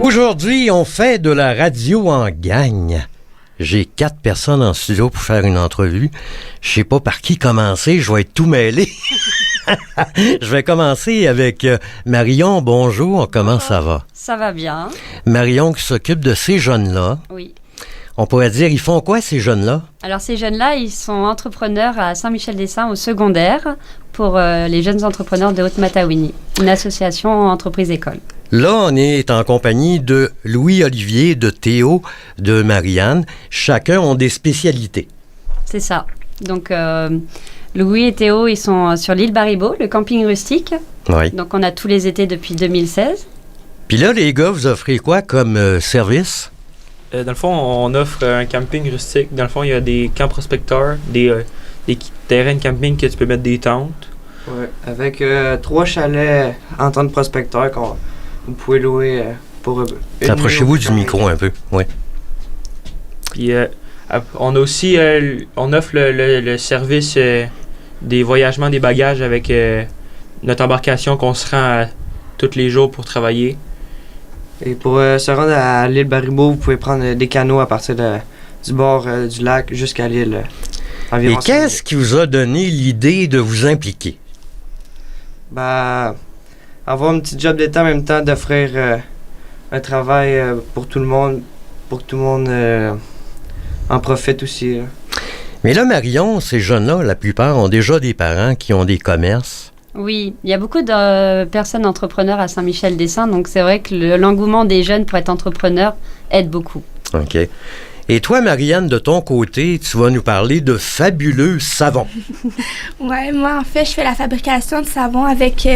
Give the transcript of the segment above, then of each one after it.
Aujourd'hui, on fait de la radio en gang. J'ai 4 personnes en studio pour faire une entrevue. Je sais pas par qui commencer, je vais être tout mêlé. Je vais commencer avec Marion. Bonjour, comment ça va? Ça va bien. Marion qui s'occupe de ces jeunes-là. Oui. On pourrait dire, ils font quoi ces jeunes-là? Alors ces jeunes-là, ils sont entrepreneurs à Saint-Michel-des-Saints au secondaire pour les jeunes entrepreneurs de Haute-Matawini, une association entreprise-école. Là, on est en compagnie de Louis-Olivier, de Théo, de Marianne. Chacun ont des spécialités. C'est ça. Donc, Louis et Théo, ils sont sur l'île Baribeau, le camping rustique. Oui. Donc, on a tous les étés depuis 2016. Puis là, les gars, vous offrez quoi comme service? Dans le fond, on offre un camping rustique. Dans le fond, il y a des camps prospecteurs, des terrains de camping que tu peux mettre des tentes. Ouais, avec 3 chalets en tente prospecteur qu'on vous pouvez louer pour Approchez-vous du micro un peu, oui. Puis on a aussi, on offre le service des voyagements des bagages avec notre embarcation qu'on se rend tous les jours pour travailler. Et pour se rendre à l'île Baribeau, vous pouvez prendre des canots à partir du bord du lac jusqu'à l'île. Et qu'est-ce qui vous a donné l'idée de vous impliquer? Ben, avoir un petit job d'été en même temps, d'offrir un travail pour tout le monde, pour que tout le monde en profite aussi. Mais là, Marion, ces jeunes-là, la plupart ont déjà des parents qui ont des commerces. Oui, il y a beaucoup de personnes entrepreneurs à Saint-Michel-des-Saints, donc c'est vrai que l'engouement des jeunes pour être entrepreneurs aide beaucoup. OK. Et toi, Marianne, de ton côté, tu vas nous parler de fabuleux savons. Oui, moi, en fait, je fais la fabrication de savon avec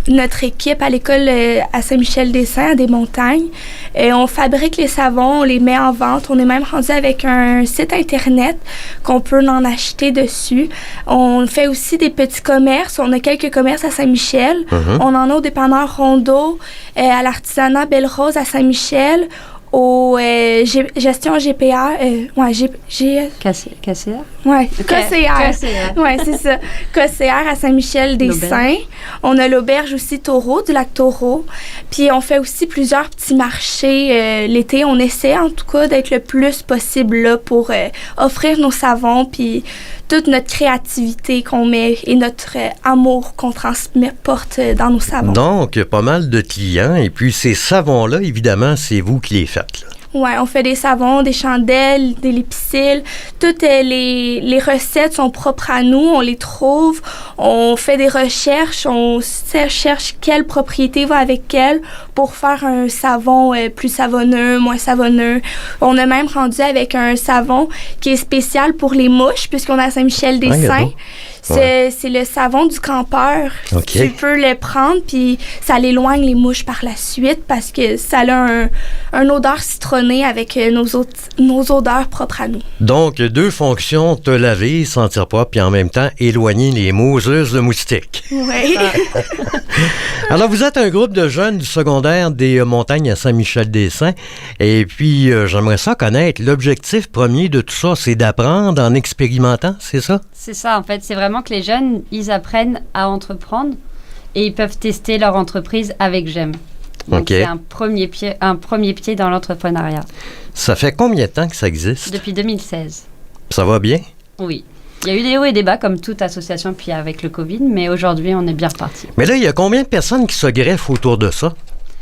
notre équipe à l'école à Saint-Michel-des-Saints, à Des-Montagnes. On fabrique les savons, on les met en vente. On est même rendu avec un site Internet qu'on peut en acheter dessus. On fait aussi des petits commerces. On a quelques commerces à Saint-Michel. Mm-hmm. On en a au dépanneur Rondeau, à l'artisanat Belle-Rose à Saint-Michel, au gestion GPA, Cassière? Oui, Cossière. Cossière. Oui, c'est ça. Cossière à Saint-Michel-des-Saints. On a l'auberge aussi Taureau, du lac Taureau. Puis on fait aussi plusieurs petits marchés l'été. On essaie en tout cas d'être le plus possible là pour offrir nos savons puis toute notre créativité qu'on met et notre amour qu'on porte dans nos savons. Donc, pas mal de clients. Et puis, ces savons-là, évidemment, c'est vous qui les faites, là. Oui, on fait des savons, des chandelles, des lipicils. Toutes les recettes sont propres à nous. On les trouve. On fait des recherches. On cherche quelle propriété va avec quelle pour faire un savon plus savonneux, moins savonneux. On a même rendu avec un savon qui est spécial pour les mouches, puisqu'on est à Saint-Michel-des-Saints. C'est le savon du campeur. Okay. Tu peux le prendre, puis ça l'éloigne les mouches par la suite parce que ça a un odeur citronnée avec nos odeurs propres à nous. Donc, 2 fonctions, te laver, sentir propre, puis en même temps, éloigner les moseuses de moustiques. Oui. Alors, vous êtes un groupe de jeunes du secondaire des montagnes à Saint-Michel-des-Saints. Et puis, j'aimerais ça connaître. L'objectif premier de tout ça, c'est d'apprendre en expérimentant, c'est ça? C'est ça, en fait. C'est vraiment que les jeunes, ils apprennent à entreprendre et ils peuvent tester leur entreprise avec GEM. Donc, OK. c'est un premier pied dans l'entrepreneuriat. Ça fait combien de temps que ça existe? Depuis 2016. Ça va bien? Oui. Il y a eu des hauts et des bas, comme toute association, puis avec le Covid, mais aujourd'hui, on est bien reparti. Mais là, il y a combien de personnes qui se greffent autour de ça?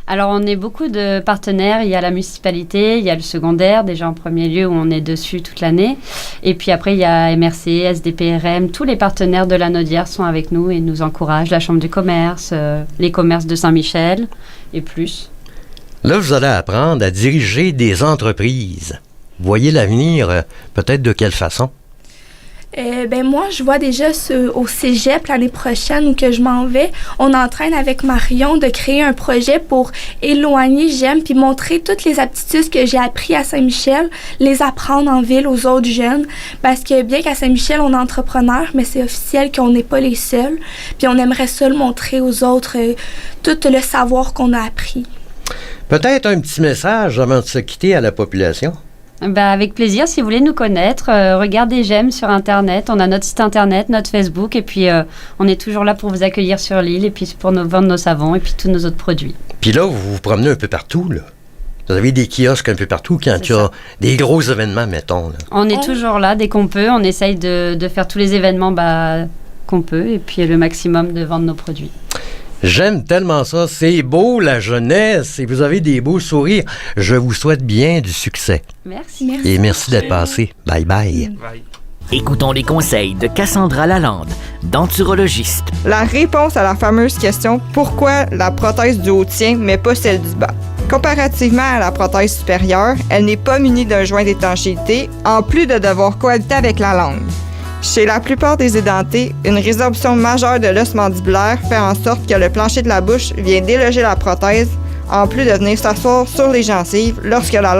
Alors, on est beaucoup de partenaires. Il y a la municipalité, il y a le secondaire, déjà en premier lieu, où on est dessus toute l'année. Et puis après, il y a MRC, SDPRM. Tous les partenaires de la Naudière sont avec nous et nous encouragent. La Chambre du commerce, les commerces de Saint-Michel et plus. Là, vous allez apprendre à diriger des entreprises. Vous voyez l'avenir, peut-être de quelle façon? Moi, je vois déjà au cégep l'année prochaine où que je m'en vais. On entraîne avec Marion de créer un projet pour éloigner GEM puis montrer toutes les aptitudes que j'ai apprises à Saint-Michel, les apprendre en ville aux autres jeunes. Parce que bien qu'à Saint-Michel, on est entrepreneur, mais c'est officiel qu'on n'est pas les seuls. Puis on aimerait ça le montrer aux autres, tout le savoir qu'on a appris. Peut-être un petit message avant de se quitter à la population? Avec plaisir, si vous voulez nous connaître, regardez GEM sur Internet. On a notre site Internet, notre Facebook, et puis on est toujours là pour vous accueillir sur l'île, et puis pour nous vendre nos savons, et puis tous nos autres produits. Puis là, vous vous promenez un peu partout, là. Vous avez des kiosques un peu partout quand il y a des gros événements, mettons. Là. On est toujours là dès qu'on peut. On essaye de faire tous les événements qu'on peut et puis le maximum de vendre nos produits. J'aime tellement ça. C'est beau, la jeunesse, et vous avez des beaux sourires. Je vous souhaite bien du succès. Merci. Et merci d'être passé. Bye bye. Bye. Écoutons les conseils de Cassandra Lalande, denturologiste. La réponse à la fameuse question « Pourquoi la prothèse du haut tient, mais pas celle du bas ?» Comparativement à la prothèse supérieure, elle n'est pas munie d'un joint d'étanchéité, en plus de devoir cohabiter avec la langue. Chez la plupart des édentés, une résorption majeure de l'os mandibulaire fait en sorte que le plancher de la bouche vient déloger la prothèse, en plus de venir s'asseoir sur les gencives lorsque la langue